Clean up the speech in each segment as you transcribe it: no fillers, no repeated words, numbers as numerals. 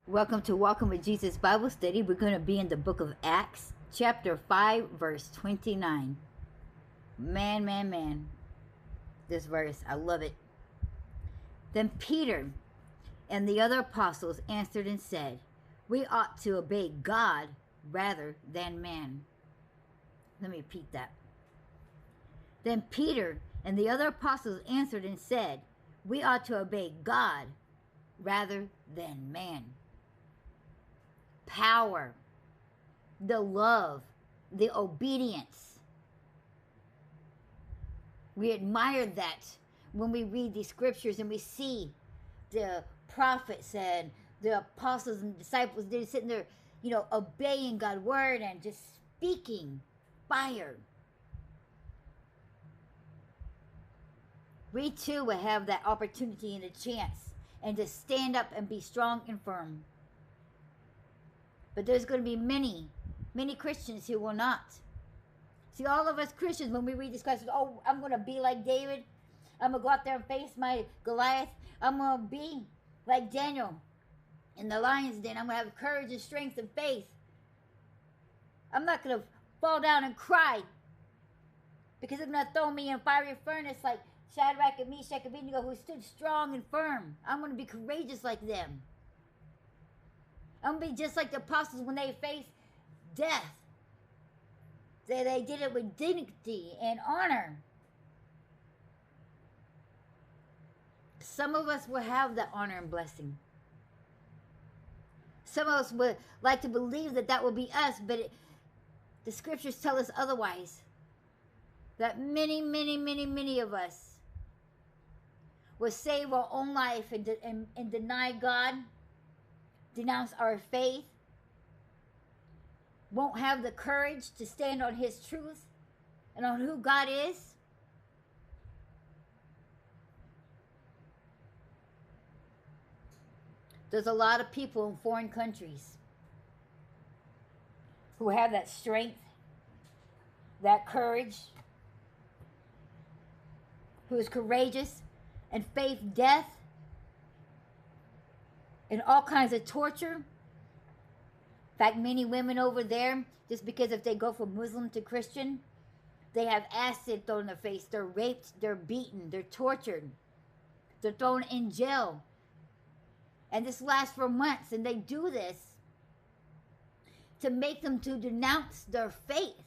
Welcome to Walking with Jesus Bible Study. We're going to be in the book of Acts, chapter 5, verse 29. Man. This verse, I love it. Then Peter and the other apostles answered and said, "We ought to obey God rather than man." Let me repeat that. Then Peter and the other apostles answered and said, "We ought to obey God rather than man." Power, the love, the obedience. We admire that when we read these scriptures and we see the prophets and the apostles and disciples, they're sitting there, obeying God's word and just speaking fire. We too will have that opportunity and a chance and to stand up and be strong and firm. But there's going to be many Christians who will not. See, all of us Christians, when we read these questions, I'm going to be like David. I'm going to go out there and face my Goliath. I'm going to be like Daniel in the lion's den. I'm going to have courage and strength and faith. I'm not going to fall down and cry because they're going to throw me in a fiery furnace like Shadrach and Meshach and Abednego, who stood strong and firm. I'm going to be courageous like them. I'm going to be just like the apostles when they faced death. They did it with dignity and honor. Some of us will have that honor and blessing. Some of us would like to believe that will be us, but the scriptures tell us otherwise. That many of us will save our own life and deny God, denounce our faith, won't have the courage to stand on His truth and on who God is. There's a lot of people in foreign countries who have that strength, that courage, who is courageous and face death and all kinds of torture. In fact, many women over there, just because if they go from Muslim to Christian, they have acid thrown in their face. They're raped, they're beaten, they're tortured, they're thrown in jail. And this lasts for months, and they do this to make them to denounce their faith.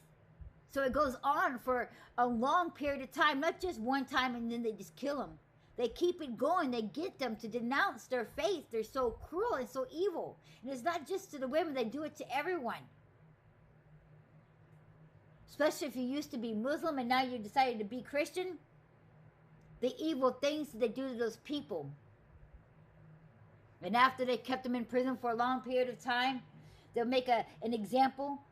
So it goes on for a long period of time, not just one time and then they just kill them. They keep it going. They get them to denounce their faith. They're so cruel and so evil. And it's not just to the women. They do it to everyone. Especially if you used to be Muslim and now you decided to be Christian. The evil things that they do to those people. And after they kept them in prison for a long period of time, they'll make an example.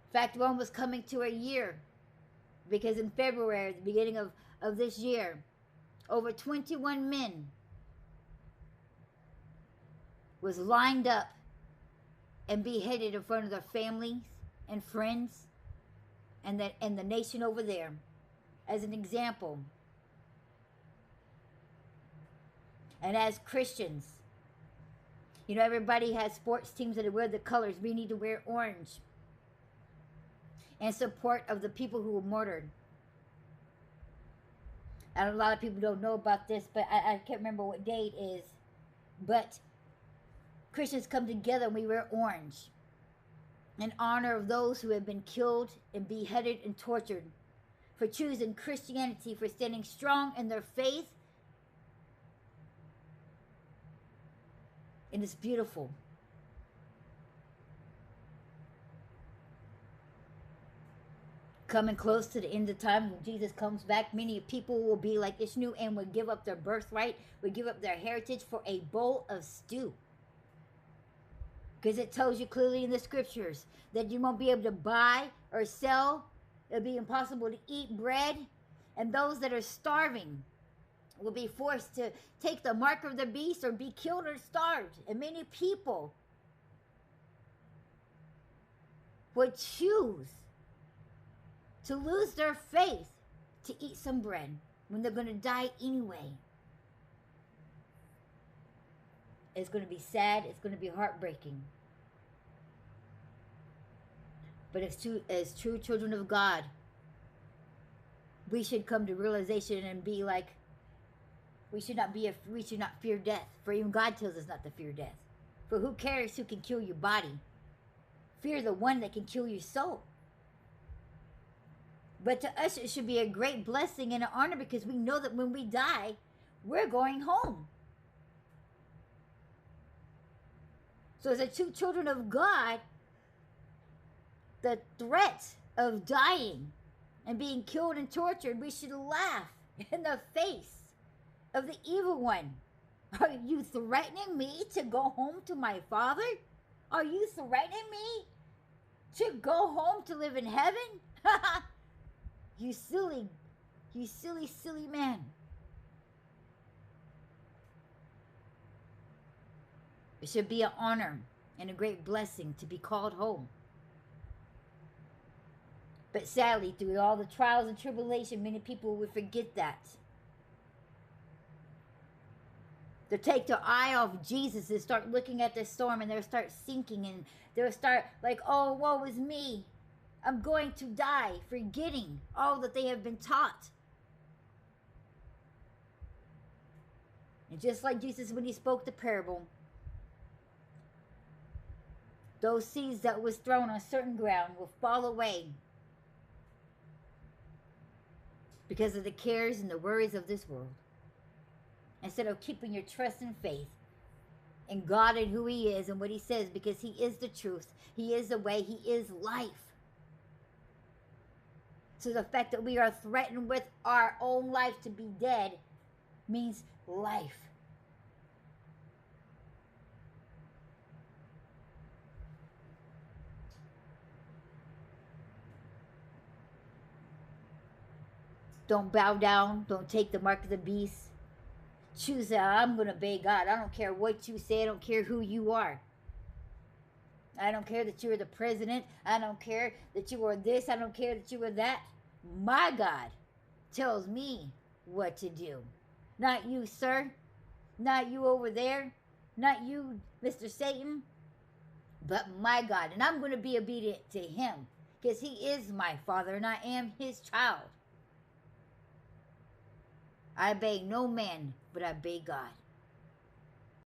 In fact, one was coming to a year. Because in February, the beginning of this year, over 21 men was lined up and beheaded in front of their families and friends and the nation over there as an example. And as Christians, everybody has sports teams that wear the colors. We need to wear orange in support of the people who were murdered. And a lot of people don't know about this, but I can't remember what day it is. But Christians come together and we wear orange in honor of those who have been killed and beheaded and tortured for choosing Christianity, for standing strong in their faith. And it's beautiful. Coming close to the end of time, when Jesus comes back, many people will be like Ishmael and will give up their birthright, will give up their heritage for a bowl of stew. Because it tells you clearly in the scriptures that you won't be able to buy or sell. It'll be impossible to eat bread. And those that are starving will be forced to take the mark of the beast or be killed or starved. And many people would choose to lose their faith to eat some bread when they're going to die anyway. It's going to be sad. It's going to be heartbreaking. But as true children of God, we should come to realization and be like, we should not fear death. For even God tells us not to fear death. For who cares who can kill your body? Fear the one that can kill your soul. But to us, it should be a great blessing and an honor, because we know that when we die, we're going home. So as a true children of God, the threat of dying and being killed and tortured, we should laugh in the face of the evil one. Are you threatening me to go home to my Father? Are you threatening me to go home to live in heaven? You silly man. It should be an honor and a great blessing to be called home. But sadly, through all the trials and tribulation, many people would forget that. They'll take their eye off Jesus and start looking at the storm, and they'll start sinking, and they'll start like, oh, woe is me. I'm going to die, forgetting all that they have been taught. And just like Jesus, when he spoke the parable, those seeds that was thrown on certain ground will fall away because of the cares and the worries of this world. Instead of keeping your trust and faith in God and who he is and what he says, because he is the truth, he is the way, he is life. So the fact that we are threatened with our own life to be dead means life. Don't bow down. Don't take the mark of the beast. Choose that I'm going to obey God. I don't care what you say. I don't care who you are. I don't care that you're the president. I don't care that you are this. I don't care that you are that. My God tells me what to do. Not you, sir. Not you over there. Not you, Mr. Satan. But my God. And I'm going to be obedient to him, because he is my Father and I am his child. I obey no man, but I obey God.